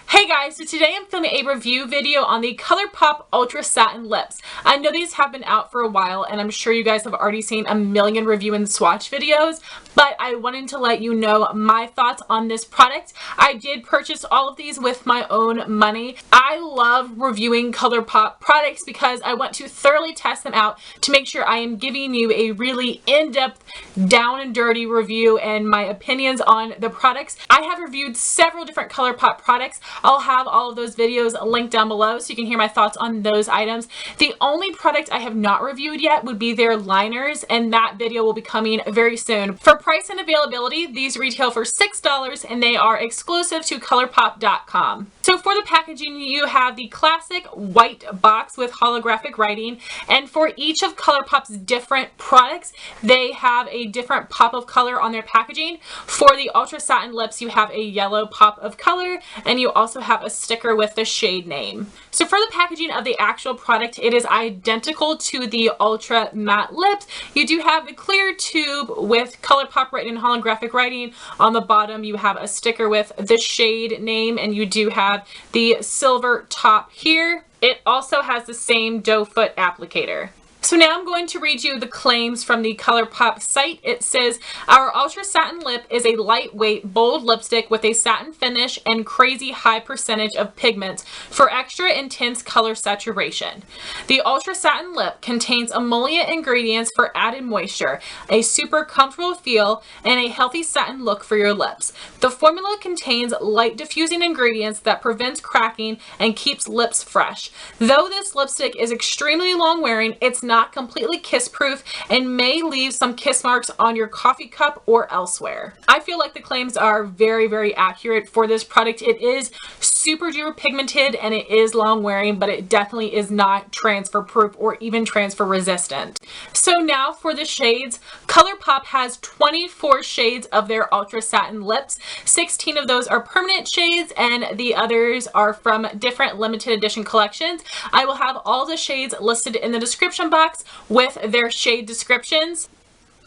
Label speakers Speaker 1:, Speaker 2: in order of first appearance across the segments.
Speaker 1: Hey guys, so today I'm filming a review video on the ColourPop Ultra Satin Lips. I know these have been out for a while and I'm sure you guys have already seen a million review and swatch videos, but I wanted to let you know my thoughts on this product. I did purchase all of these with my own money. I love reviewing ColourPop products because I want to thoroughly test them out to make sure I am giving you a really in-depth, down and dirty review and my opinions on the products. I have reviewed several different ColourPop products. I'll have all of those videos linked down below so you can hear my thoughts on those items. The only product I have not reviewed yet would be their liners, and that video will be coming very soon. For price and availability, these retail for $6 and they are exclusive to ColourPop.com. So for the packaging, you have the classic white box with holographic writing, and for each of ColourPop's different products, they have a different pop of color on their packaging. For the Ultra Satin Lips, you have a yellow pop of color, and you also have a sticker with the shade name. So for the packaging of the actual product, it is identical to the Ultra Matte Lips. You do have the clear tube with ColourPop written in holographic writing. On the bottom, you have a sticker with the shade name, and you do have the silver top here. It also has the same doe foot applicator. So now I'm going to read you the claims from the ColourPop site. It says, our Ultra Satin Lip is a lightweight, bold lipstick with a satin finish and crazy high percentage of pigments for extra intense color saturation. The Ultra Satin Lip contains emollient ingredients for added moisture, a super comfortable feel, and a healthy satin look for your lips. The formula contains light diffusing ingredients that prevents cracking and keeps lips fresh. Though this lipstick is extremely long wearing, it's not completely kiss proof and may leave some kiss marks on your coffee cup or elsewhere. I feel like the claims are very, very accurate for this product. It is super duper pigmented and it is long wearing, but it definitely is not transfer proof or even transfer resistant. So now for the shades, ColourPop has 24 shades of their Ultra Satin Lips. 16 of those are permanent shades and the others are from different limited edition collections. I will have all the shades listed in the description box with their shade descriptions.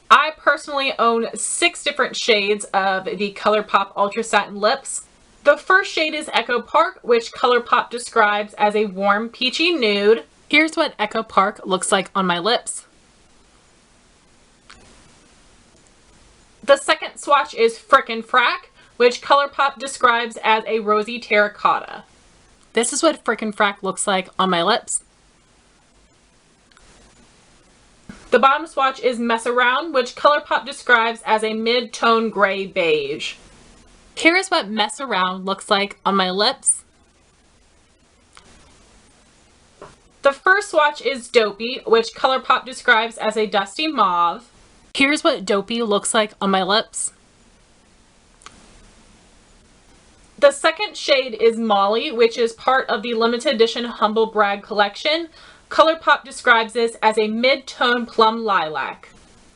Speaker 1: I personally own 6 different shades of the ColourPop Ultra Satin Lips. The first shade is Echo Park, which ColourPop describes as a warm peachy nude. Here's what Echo Park looks like on my lips. The second swatch is N Frack, which ColourPop describes as a rosy terracotta. This is what N Frack looks like on my lips. The bottom swatch is Mess Around, which ColourPop describes as a mid-tone gray beige. Here is what Mess Around looks like on my lips. The first swatch is Dopey, which ColourPop describes as a dusty mauve. Here's what Dopey looks like on my lips. The second shade is Molly, which is part of the limited edition Humble Brag collection. ColourPop describes this as a mid-tone plum lilac.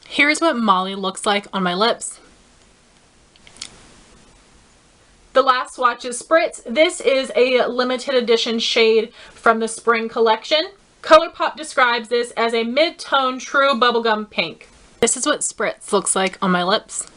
Speaker 1: Here's what Molly looks like on my lips. The last swatch is Spritz. This is a limited edition shade from the spring collection. ColourPop describes this as a mid-tone true bubblegum pink. This is what Spritz looks like on my lips.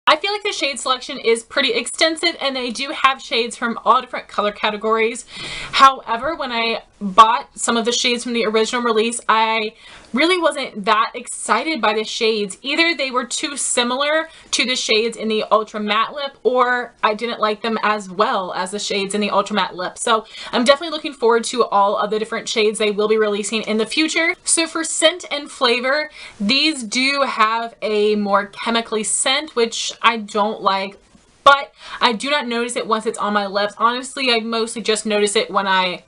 Speaker 1: I feel like the shade selection is pretty extensive and they do have shades from all different color categories. However, when I bought some of the shades from the original release, I really wasn't that excited by the shades. Either they were too similar to the shades in the Ultra Matte Lip, or I didn't like them as well as the shades in the Ultra Matte Lip. So I'm definitely looking forward to all of the different shades they will be releasing in the future. So for scent and flavor, these do have a more chemically scent, which I don't like, but I do not notice it once it's on my lips. Honestly, I mostly just notice it when I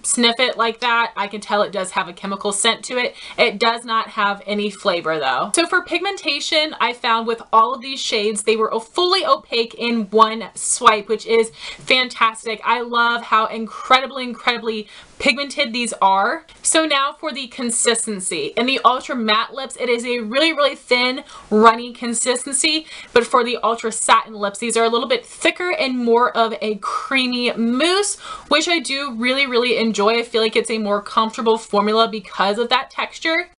Speaker 1: sniff it like that. I can tell it does have a chemical scent to it. It does not have any flavor though. So for pigmentation, I found with all of these shades, they were fully opaque in one swipe, which is fantastic. I love how incredibly pigmented these are. So now for the consistency. In the ultra matte lips, it is a really, really thin, runny consistency, but for the ultra satin lips, these are a little bit thicker and more of a creamy mousse, which I do really, really enjoy. I feel like it's a more comfortable formula because of that texture.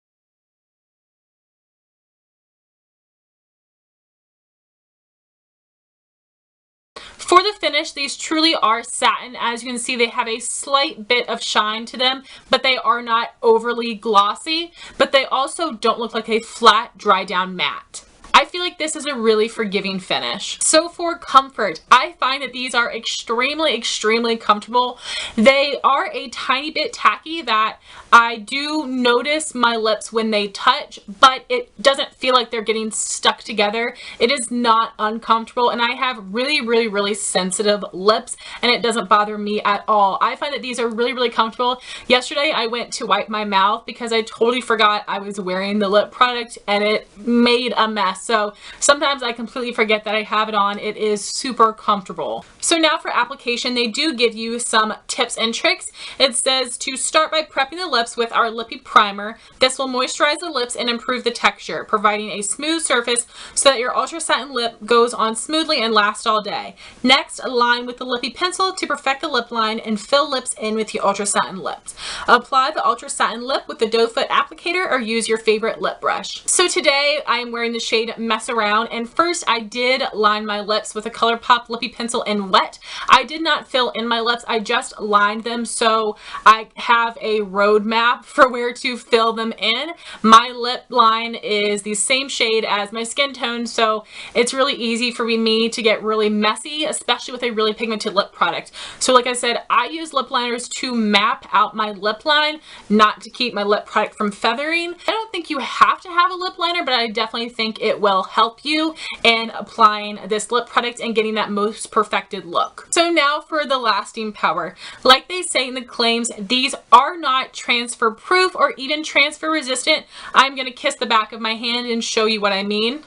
Speaker 1: For the finish, these truly are satin. As you can see, they have a slight bit of shine to them, but they are not overly glossy, but they also don't look like a flat, dry down matte. I feel like this is a really forgiving finish. So for comfort, I find that these are extremely, extremely comfortable. They are a tiny bit tacky that I do notice my lips when they touch, but it doesn't feel like they're getting stuck together. It is not uncomfortable, and I have really, really, really sensitive lips, and it doesn't bother me at all. I find that these are really, really comfortable. Yesterday, I went to wipe my mouth because I totally forgot I was wearing the lip product, and it made a mess. So sometimes I completely forget that I have it on. It is super comfortable. So now for application, they do give you some tips and tricks. It says to start by prepping the lips with our lippy primer. This will moisturize the lips and improve the texture, providing a smooth surface so that your ultra satin lip goes on smoothly and lasts all day. Next, line with the lippy pencil to perfect the lip line and fill lips in with the ultra satin lips. Apply the ultra satin lip with the doe foot applicator or use your favorite lip brush. So today I am wearing the shade Mess Around, and first I did line my lips with a ColourPop lippy pencil in wet. I did not fill in my lips, I just lined them so I have a roadmap for where to fill them in. My lip line is the same shade as my skin tone, so it's really easy for me to get really messy, especially with a really pigmented lip product. So like I said, I use lip liners to map out my lip line, not to keep my lip product from feathering. I don't think you have to have a lip liner, but I definitely think it will help you in applying this lip product and getting that most perfected look. So now for the lasting power. Like they say in the claims, these are not transfer proof or even transfer resistant. I'm going to kiss the back of my hand and show you what I mean.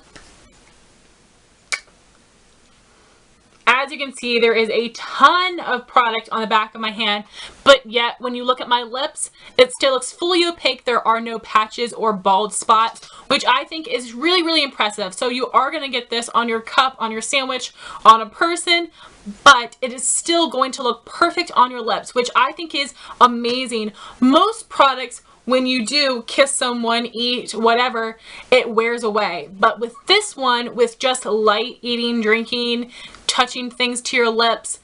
Speaker 1: As you can see, there is a ton of product on the back of my hand, but yet when you look at my lips, it still looks fully opaque. There are no patches or bald spots, which I think is really, really impressive. So you are going to get this on your cup, on your sandwich, on a person, but it is still going to look perfect on your lips, which I think is amazing. Most products, when you do kiss someone, eat, whatever, it wears away. But with this one, with just light eating, drinking, touching things to your lips,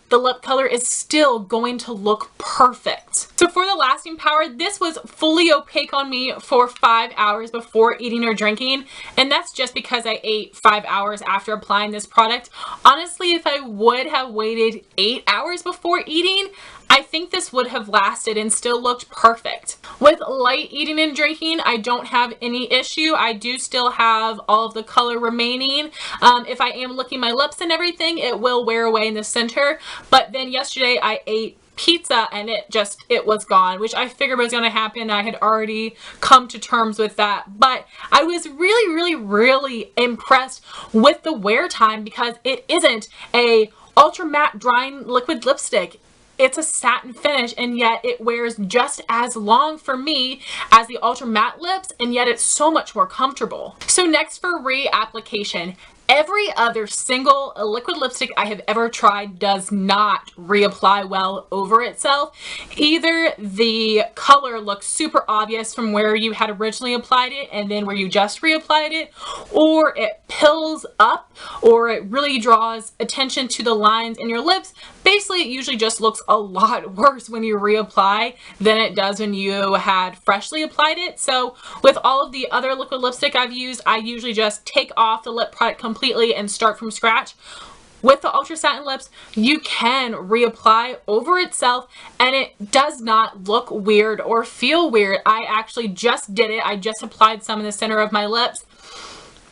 Speaker 1: the lip color is still going to look perfect. So for the lasting power, this was fully opaque on me for 5 hours before eating or drinking, and that's just because I ate 5 hours after applying this product. Honestly, if I would have waited 8 hours before eating, I think this would have lasted and still looked perfect. With light eating and drinking, I don't have any issue. I do still have all of the color remaining. If I am licking my lips and everything, it will wear away in the center. But then yesterday I ate pizza and it was gone, which I figured was going to happen. I had already come to terms with that, but I was really, really, really impressed with the wear time because it isn't a ultra matte drying liquid lipstick. It's a satin finish, and yet it wears just as long for me as the ultra matte lips, and yet it's so much more comfortable. So next for reapplication. Every other single liquid lipstick I have ever tried does not reapply well over itself. Either the color looks super obvious from where you had originally applied it and then where you just reapplied it, or it pills up, or it really draws attention to the lines in your lips. Basically, it usually just looks a lot worse when you reapply than it does when you had freshly applied it. So with all of the other liquid lipstick I've used, I usually just take off the lip product completely and start from scratch. With the ultra satin lips, you can reapply over itself and it does not look weird or feel weird. I actually just did it. I just applied some in the center of my lips.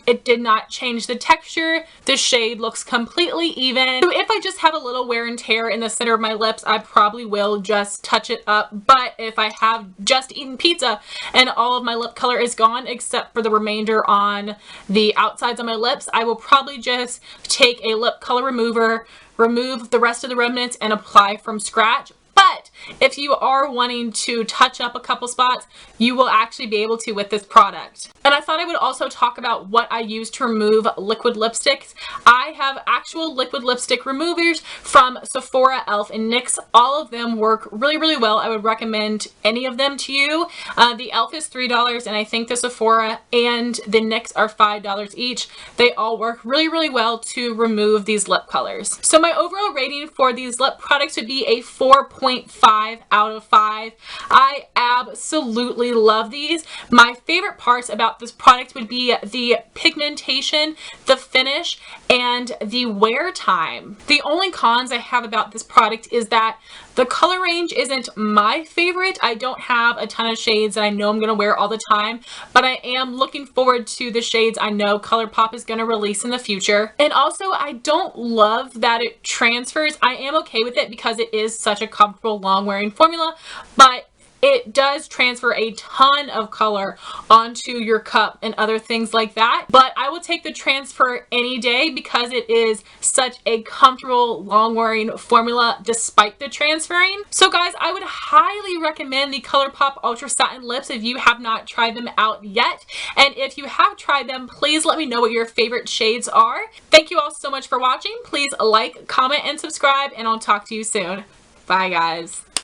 Speaker 1: It did not change the texture. The shade looks completely even. So if I just have a little wear and tear in the center of my lips, I probably will just touch it up. But if I have just eaten pizza and all of my lip color is gone except for the remainder on the outsides of my lips, I will probably just take a lip color remover, remove the rest of the remnants, and apply from scratch. But if you are wanting to touch up a couple spots, you will actually be able to with this product. And I thought I would also talk about what I use to remove liquid lipsticks. I have actual liquid lipstick removers from Sephora, e.l.f., and NYX. All of them work really, really well. I would recommend any of them to you. The e.l.f. is $3, and I think the Sephora and the NYX are $5 each. They all work really, really well to remove these lip colors. So my overall rating for these lip products would be a 4.5 out of 5. I absolutely love these. My favorite parts about this product would be the pigmentation, the finish, and the wear time. The only cons I have about this product is that the color range isn't my favorite. I don't have a ton of shades that I know I'm going to wear all the time, but I am looking forward to the shades I know ColourPop is going to release in the future. And also, I don't love that it transfers. I am okay with it because it is such a comfortable long wearing formula, but it does transfer a ton of color onto your cup and other things like that. But I will take the transfer any day because it is such a comfortable long wearing formula despite the transferring. So guys, I would highly recommend the ColourPop Ultra Satin Lips if you have not tried them out yet. And if you have tried them, please let me know what your favorite shades are. Thank you all so much for watching. Please like, comment, and subscribe, and I'll talk to you soon. Bye guys.